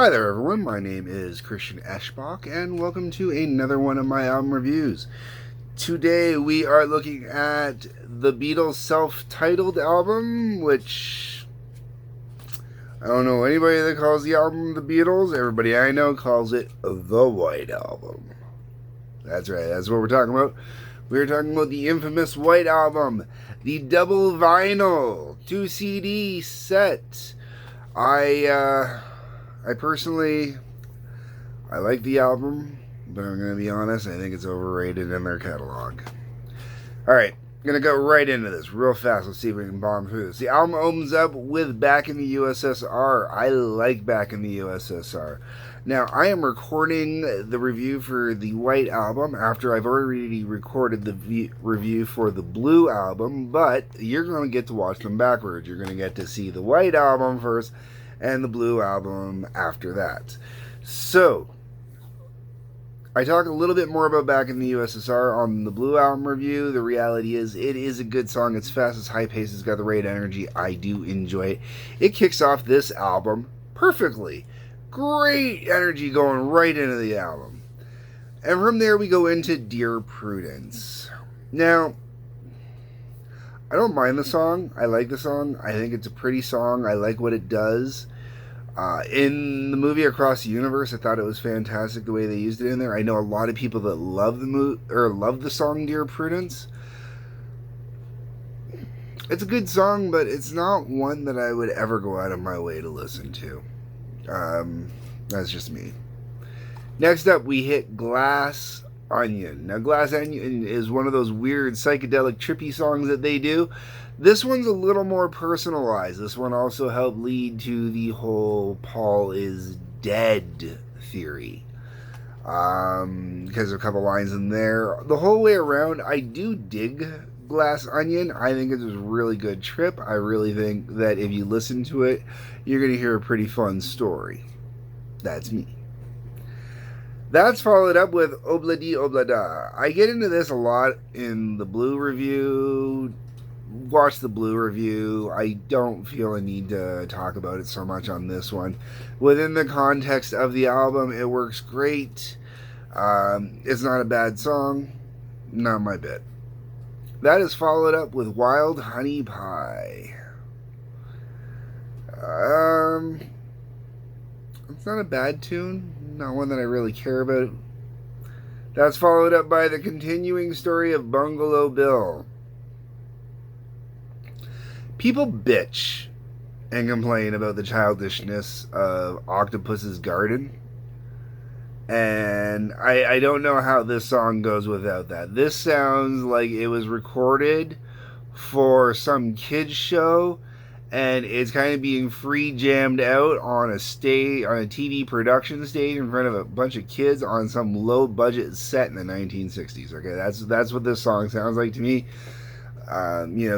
Hi there everyone, my name is Christian Eschbach and welcome to another one of my album reviews. Today we are looking at the Beatles' self-titled album, which I don't know anybody that calls the album the Beatles. Everybody I know calls it the White Album. That's right, that's what we're talking about. We're talking about the infamous White Album, the double vinyl 2 CD set. I personally, I like the album, but I'm going to be honest, I think it's overrated in their catalog. Alright, I'm going to go right into this real fast. Let's see if we can bomb through this. The album opens up with Back in the USSR. I like Back in the USSR. Now, I am recording the review for the White Album after I've already recorded the review for the Blue Album, but you're going to get to watch them backwards. You're going to get to see the White Album first and the Blue Album after that. So, I talk a little bit more about Back in the USSR on the Blue Album review. The reality is, it is a good song. It's fast, it's high paced, it's got the right energy. I do enjoy it. It kicks off this album perfectly. Great energy going right into the album. And from there we go into Dear Prudence. Now, I don't mind the song. I like the song. I think it's a pretty song. I like what it does. In the movie Across the Universe, I thought it was fantastic the way they used it in there. I know a lot of people that love the song Dear Prudence. It's a good song, but it's not one that I would ever go out of my way to listen to. That's just me. Next up, we hit Glass Onion. Now, Glass Onion is one of those weird psychedelic trippy songs that they do. This one's a little more personalized. This one also helped lead to the whole Paul is dead theory. Because of a couple lines in there. The whole way around, I do dig Glass Onion. I think it's a really good trip. I really think that if you listen to it, you're going to hear a pretty fun story. That's me. That's followed up with Obladi Oblada. I get into this a lot in the Blue review. Watch the Blue review. I don't feel a need to talk about it so much on this one. Within the context of the album, it works great. It's not a bad song. Not my bit. That is followed up with Wild Honey Pie. It's not a bad tune. Not one that I really care about. That's followed up by the continuing story of Bungalow Bill. People bitch and complain about the childishness of Octopus's Garden. And I don't know how this song goes without that. This sounds like it was recorded for some kids show, and it's kind of being free jammed out on a TV production stage in front of a bunch of kids on some low budget set in the 1960s. Okay, that's what this song sounds like to me.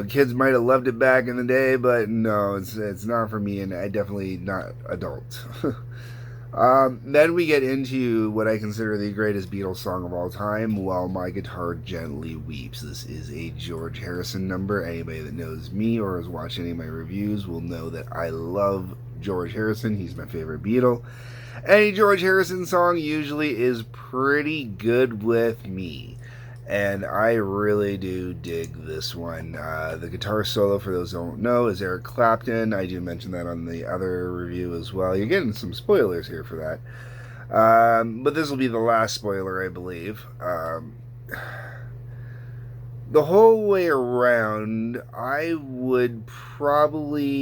Kids might have loved it back in the day, but no, it's not for me, and I definitely not adult. Then we get into what I consider the greatest Beatles song of all time, While My Guitar Gently Weeps. This is a George Harrison number. Anybody that knows me or has watched any of my reviews will know that I love George Harrison. He's my favorite Beatle. Any George Harrison song usually is pretty good with me. And I really do dig this one. The guitar solo, for those who don't know, is Eric Clapton. I do mention that on the other review as well. You're getting some spoilers here for that. But this will be the last spoiler, I believe. The whole way around, I would probably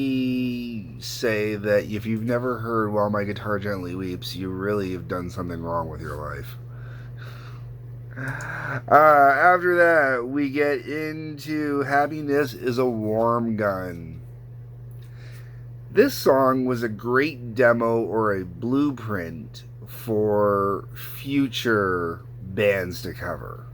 say that if you've never heard While My Guitar Gently Weeps, you really have done something wrong with your life. After that, we get into Happiness is a Warm Gun. This song was a great demo or a blueprint for future bands to cover.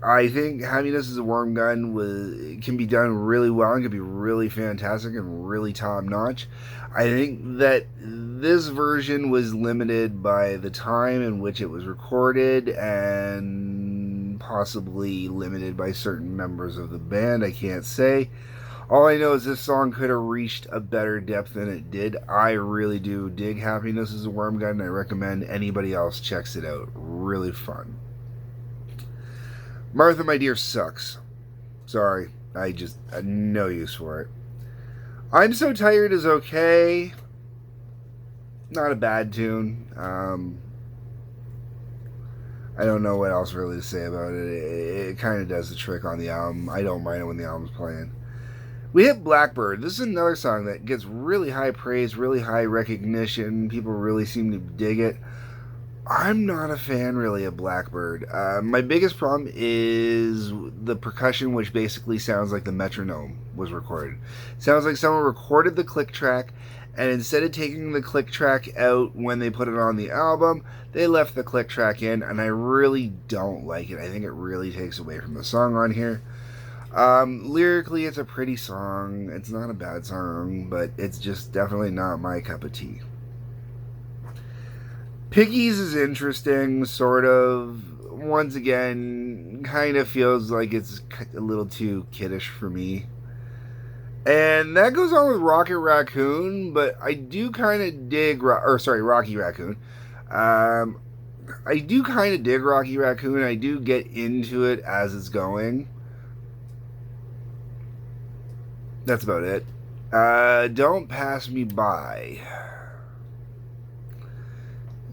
I think Happiness is a Warm Gun can be done really well and can be really fantastic and really top notch. I think that this version was limited by the time in which it was recorded and possibly limited by certain members of the band. I can't say. All I know is this song could have reached a better depth than it did. I really do dig Happiness is a Worm Gun, and I recommend anybody else checks it out. Really fun. Martha, My Dear sucks. Sorry, I had no use for it. I'm So Tired is okay. Not a bad tune. I don't know what else really to say about it. It kind of does the trick on the album. I don't mind it when the album's playing. We hit Blackbird. This is another song that gets really high praise, really high recognition. People really seem to dig it. I'm not a fan really of Blackbird. My biggest problem is the percussion, which basically sounds like the metronome was recorded. It sounds like someone recorded the click track, and instead of taking the click track out when they put it on the album, they left the click track in, and I really don't like it. I think it really takes away from the song on here. Lyrically, it's a pretty song. It's not a bad song, but it's just definitely not my cup of tea. Piggies is interesting, sort of. Once again, kind of feels like it's a little too kiddish for me. And that goes on with Rocket Raccoon, but I do kind of dig, Rocky Raccoon. I do kind of dig Rocky Raccoon. I do get into it as it's going. That's about it. Don't Pass Me By.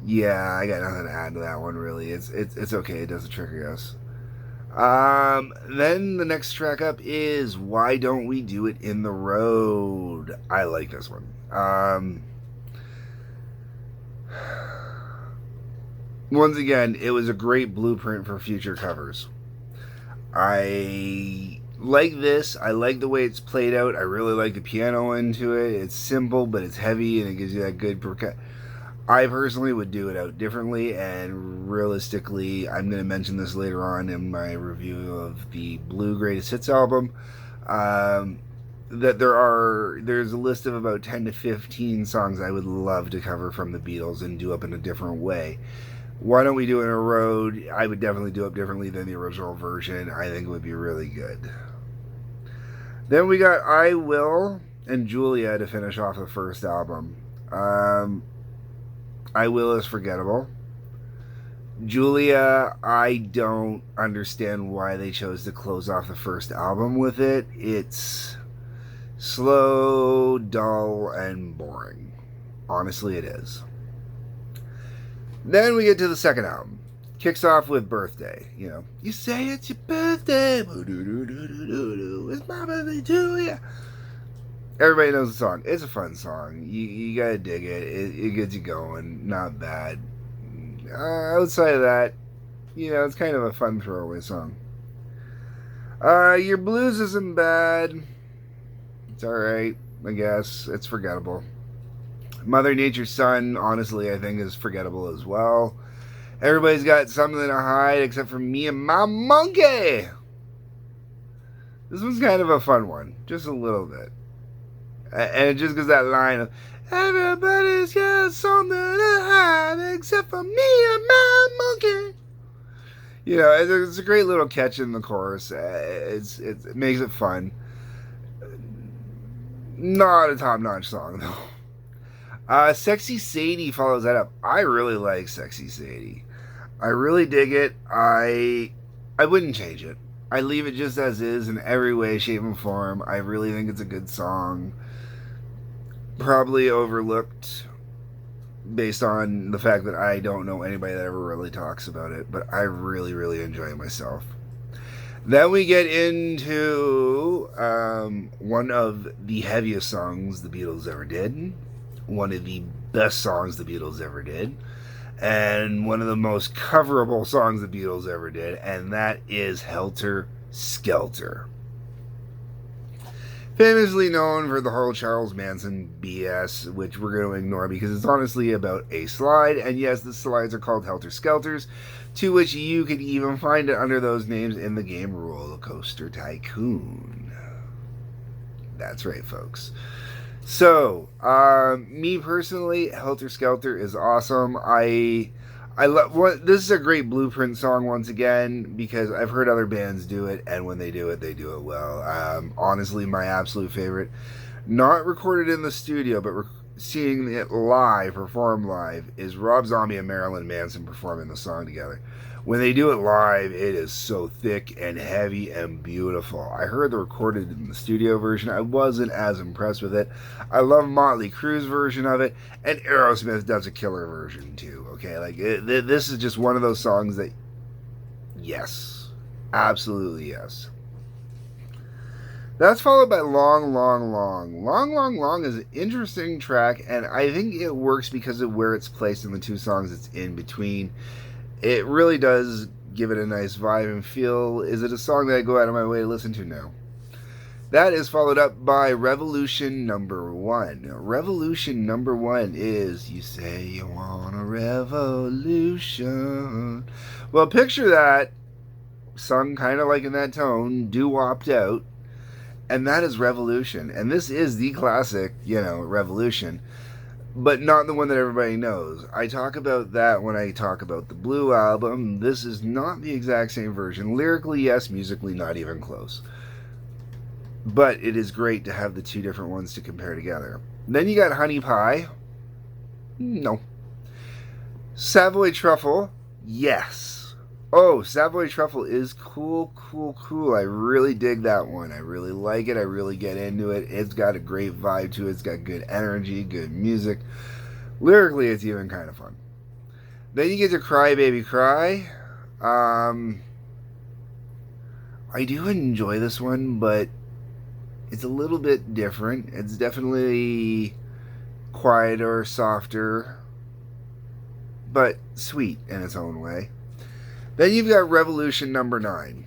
Yeah, I got nothing to add to that one, really. It's okay. It does the trick, I guess. Then the next track up is Why Don't We Do It in the Road? I like this one. Once again, it was a great blueprint for future covers. I like this. I like the way it's played out. I really like the piano into it. It's simple, but it's heavy, and it gives you that good percussion. I personally would do it out differently, and realistically, I'm going to mention this later on in my review of the Blue Greatest Hits album, that there's a list of about 10 to 15 songs I would love to cover from the Beatles and do up in a different way. Why Don't We Do It in a Road? I would definitely do it differently than the original version. I think it would be really good. Then we got I Will and Julia to finish off the first album. I Will is forgettable. Julia, I don't understand why they chose to close off the first album with it. It's slow, dull, and boring. Honestly, it is. Then we get to the second album. Kicks off with Birthday. You say it's your birthday. It's my birthday too, yeah. Everybody knows the song. It's a fun song. You gotta dig it. It gets you going. Not bad. Outside of that, it's kind of a fun throwaway song. Your Blues isn't bad. It's alright, I guess. It's forgettable. Mother Nature's Son, honestly, I think is forgettable as well. Everybody's got something to hide except for me and my monkey. This one's kind of a fun one. Just a little bit. And it just goes that line of, everybody's got something to hide except for me and my monkey. It's a great little catch in the chorus. It makes it fun. Not a top-notch song, though. Sexy Sadie follows that up. I really like Sexy Sadie. I really dig it. I wouldn't change it. I leave it just as is in every way, shape, and form. I really think it's a good song. Probably overlooked based on the fact that I don't know anybody that ever really talks about it, but I really, really enjoy it myself. Then we get into one of the heaviest songs the Beatles ever did, one of the best songs the Beatles ever did, and one of the most coverable songs the Beatles ever did, and that is Helter Skelter. Famously known for the whole Charles Manson BS, which we're going to ignore because it's honestly about a slide, and yes, the slides are called Helter Skelters, to which you can even find it under those names in the game Roller Coaster Tycoon. That's right, folks. So, me personally, Helter Skelter is awesome. I I love what this is a great blueprint song once again because I've heard other bands do it, and when they do it well. Honestly, my absolute favorite, not recorded in the studio, but seeing it live, performed live, is Rob Zombie and Marilyn Manson performing the song together. When they do it live, it is so thick and heavy and beautiful. I heard the recorded in the studio version. I wasn't as impressed with it. I love Motley Crue's version of it, and Aerosmith does a killer version too. Okay, like this is just one of those songs that, yes, absolutely yes. That's followed by Long, Long, Long. Long, Long, Long is an interesting track, and I think it works because of where it's placed in the two songs it's in between. It really does give it a nice vibe and feel. Is it a song that I go out of my way to listen to? No. That is followed up by Revolution Number 1. Revolution Number 1 is, you say you want a revolution. Well, picture that, sung kind of like in that tone, doo-wopped out. And that is Revolution. And this is the classic, Revolution. But not the one that everybody knows. I talk about that when I talk about the Blue Album. This is not the exact same version. Lyrically, yes. Musically, not even close. But it is great to have the two different ones to compare together. Then you got Honey Pie. No. Savoy Truffle. Yes. Oh, Savoy Truffle is cool, cool, cool. I really dig that one. I really like it. I really get into it. It's got a great vibe to it. It's got good energy, good music. Lyrically, it's even kind of fun. Then you get to Cry Baby Cry. I do enjoy this one, but it's a little bit different. It's definitely quieter, softer, but sweet in its own way. Then you've got Revolution Number 9.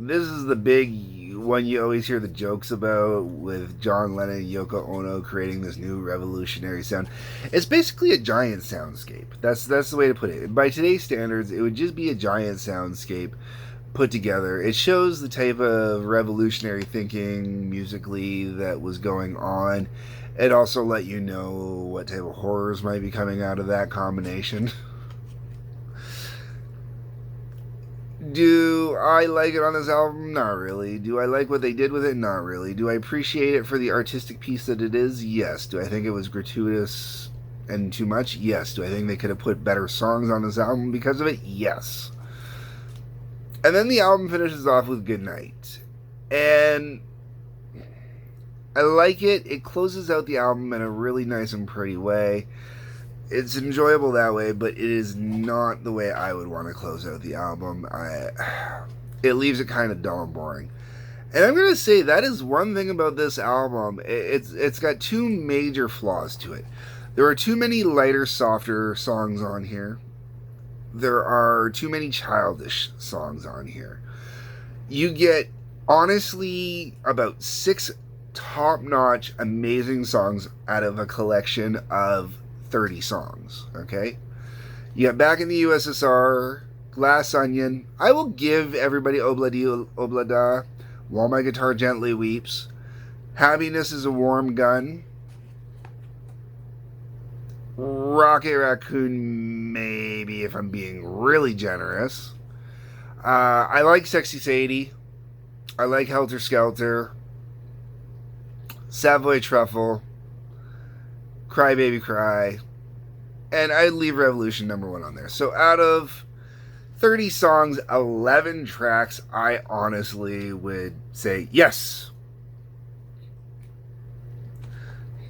This is the big one you always hear the jokes about, with John Lennon and Yoko Ono creating this new revolutionary sound. It's basically a giant soundscape. That's the way to put it. By today's standards, it would just be a giant soundscape put together. It shows the type of revolutionary thinking musically that was going on. It also let you know what type of horrors might be coming out of that combination. Do I like it on this album? Not really. Do I like what they did with it? Not really. Do I appreciate it for the artistic piece that it is? Yes. Do I think it was gratuitous and too much? Yes. Do I think they could have put better songs on this album because of it? Yes. And then the album finishes off with Goodnight. And I like it. It closes out the album in a really nice and pretty way. It's enjoyable that way, but it is not the way I would want to close out the album. It leaves it kind of dull and boring. And I'm going to say that is one thing about this album. It's got two major flaws to it. There are too many lighter, softer songs on here. There are too many childish songs on here. You get, honestly, about 6 top-notch, amazing songs out of a collection of 30 songs, okay? You got Back in the USSR, Glass Onion. I will give everybody Obladi Oblada, While My Guitar Gently Weeps, Happiness is a Warm Gun, Rocket Raccoon, maybe, if I'm being really generous. I like Sexy Sadie. I like Helter Skelter, Savoy Truffle, Cry Baby Cry, and I'd leave Revolution Number 1 on there. So out of 30 songs, 11 tracks, I honestly would say yes.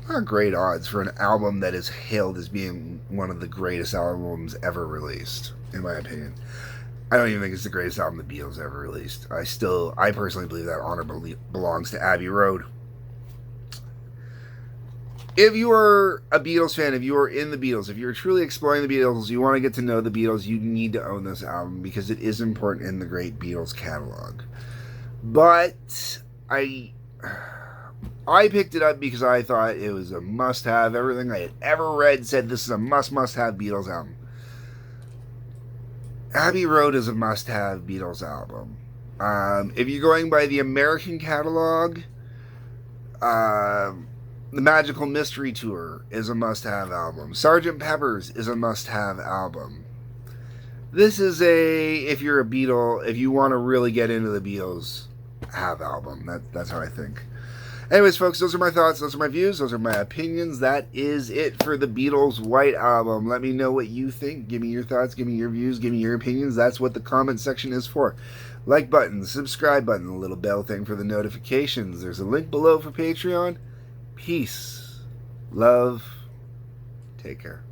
Not great odds for an album that is hailed as being one of the greatest albums ever released, in my opinion. I don't even think it's the greatest album the Beatles ever released. I personally believe that honor belongs to Abbey Road. If you are a Beatles fan, if you are in the Beatles, if you're truly exploring the Beatles, you want to get to know the Beatles, you need to own this album because it is important in the great Beatles catalog. But I picked it up because I thought it was a must-have. Everything I had ever read said this is a must-have Beatles album. Abbey Road is a must-have Beatles album. If you're going by the American catalog, The Magical Mystery Tour is a must-have album. Sgt. Pepper's is a must-have album. This is if you're a Beatle, if you want to really get into the Beatles, have album. That's how I think. Anyways, folks, those are my thoughts. Those are my views. Those are my opinions. That is it for the Beatles' White Album. Let me know what you think. Give me your thoughts. Give me your views. Give me your opinions. That's what the comment section is for. Like button, subscribe button, the little bell thing for the notifications. There's a link below for Patreon. Peace. Love. Take care.